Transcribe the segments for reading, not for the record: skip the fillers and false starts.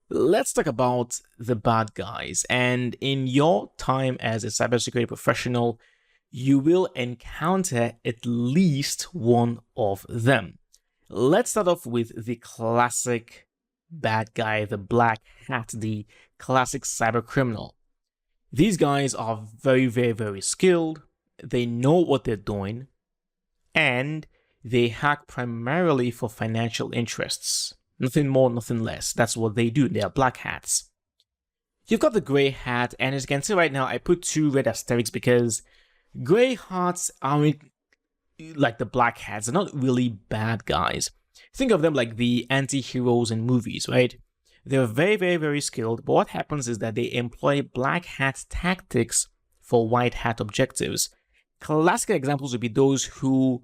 Let's talk about the bad guys. And in your time as a cybersecurity professional, you will encounter at least one of them. Let's start off with the classic bad guy, the black hat, the classic cyber criminal. These guys are very, very, very skilled. They know what they're doing, and they hack primarily for financial interests. Nothing more, nothing less. That's what they do. They are black hats. You've got the gray hat, and as you can see right now, I put two red asterisks because gray hats aren't like the black hats. They're not really bad guys. Think of them like the anti-heroes in movies, right? They're very, very, very skilled, but what happens is that they employ black hat tactics for white hat objectives. Classic examples would be those who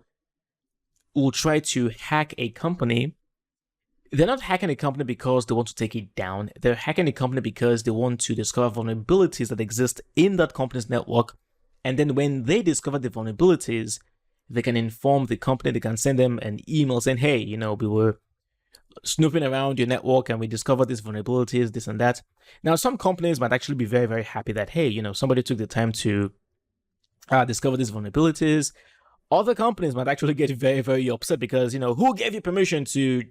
will try to hack a company. They're not hacking a company because they want to take it down. They're hacking a company because they want to discover vulnerabilities that exist in that company's network. And then when they discover the vulnerabilities, they can inform the company, they can send them an email saying, hey, we were snooping around your network and we discovered these vulnerabilities, this and that. Now, some companies might actually be very, very happy that, hey, somebody took the time to discover these vulnerabilities. Other companies might actually get very, very upset because, who gave you permission to,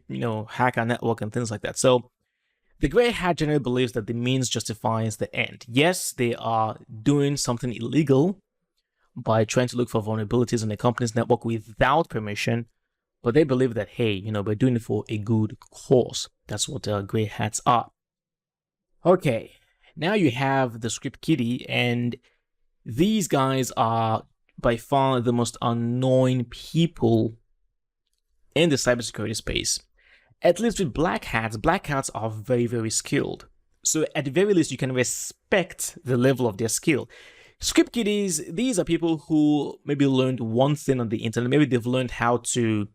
hack our network and things like that. So the gray hat generally believes that the means justifies the end. Yes, they are doing something illegal by trying to look for vulnerabilities in a company's network without permission, but they believe that, hey, we're doing it for a good cause. That's what gray hats are. Okay, now you have the script kiddie, and these guys are by far the most annoying people in the cybersecurity space. At least with black hats are very, very skilled. So at the very least, you can respect the level of their skill. Script kiddies, these are people who maybe learned one thing on the internet. Maybe they've learned how to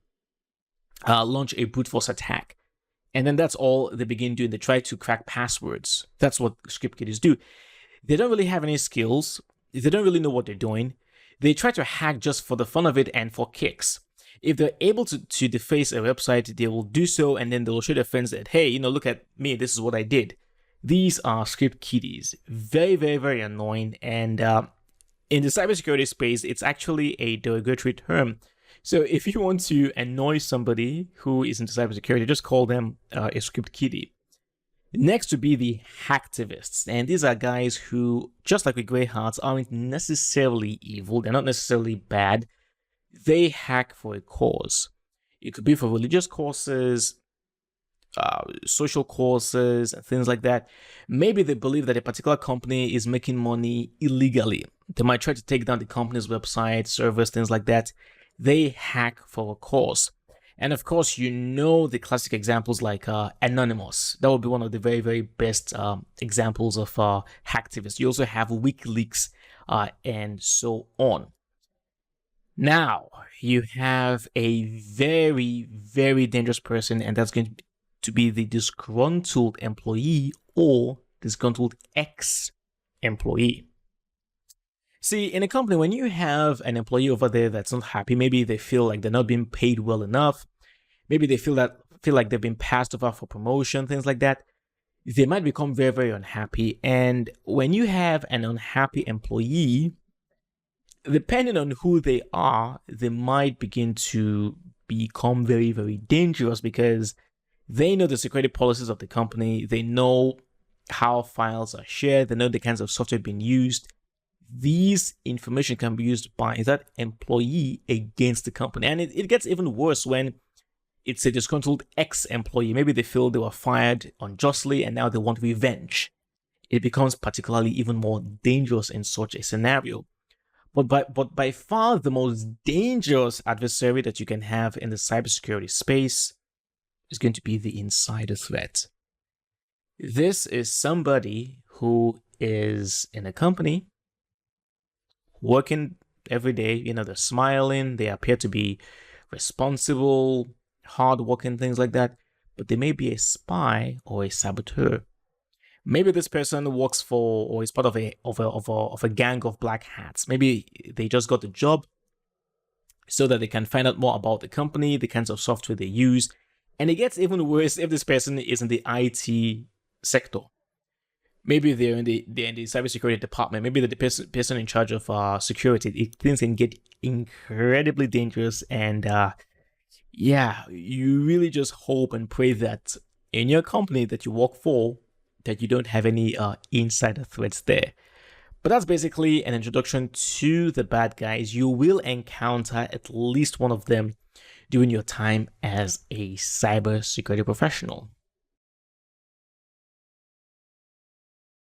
launch a brute force attack. And then that's all they begin doing. They try to crack passwords. That's what script kiddies do. They don't really have any skills. They don't really know what they're doing. They try to hack just for the fun of it and for kicks. If they're able to deface a website, they will do so, and then they will show their friends that, hey, look at me, this is what I did. These are script kiddies. Very, very, very annoying. And in the cybersecurity space, it's actually a derogatory term. So if you want to annoy somebody who is into cybersecurity, just call them a script kiddie. Next would be the hacktivists, and these are guys who, just like with gray hats, aren't necessarily evil. They're not necessarily bad. They hack for a cause. It could be for religious causes, social causes, and things like that. Maybe they believe that a particular company is making money illegally. They might try to take down the company's website, servers, things like that. They hack for a cause. And of course, the classic examples like Anonymous. That would be one of the very, very best examples of hacktivists. You also have WikiLeaks and so on. Now, you have a very, very dangerous person, and that's going to be the disgruntled employee or disgruntled ex-employee. See, in a company, when you have an employee over there that's not happy, maybe they feel like they're not being paid well enough, maybe they feel like they've been passed over for promotion, things like that, they might become very, very unhappy. And when you have an unhappy employee, depending on who they are, they might begin to become very, very dangerous because they know the security policies of the company, they know how files are shared, they know the kinds of software being used. These information can be used by that employee against the company. And it gets even worse when it's a disgruntled ex-employee. Maybe they feel they were fired unjustly and now they want revenge. It becomes particularly even more dangerous in such a scenario. But by far the most dangerous adversary that you can have in the cybersecurity space is going to be the insider threat. This is somebody who is in a company working every day, they're smiling, they appear to be responsible, hardworking, things like that, but they may be a spy or a saboteur. Maybe this person works for or is part of a gang of black hats. Maybe they just got the job so that they can find out more about the company, the kinds of software they use. And it gets even worse if this person is in the IT sector. Maybe they're in the cybersecurity department. Maybe they're the person in charge of security. Things can get incredibly dangerous, and yeah, you really just hope and pray that in your company that you work for, that you don't have any insider threats there. But that's basically an introduction to the bad guys. You will encounter at least one of them during your time as a cybersecurity professional.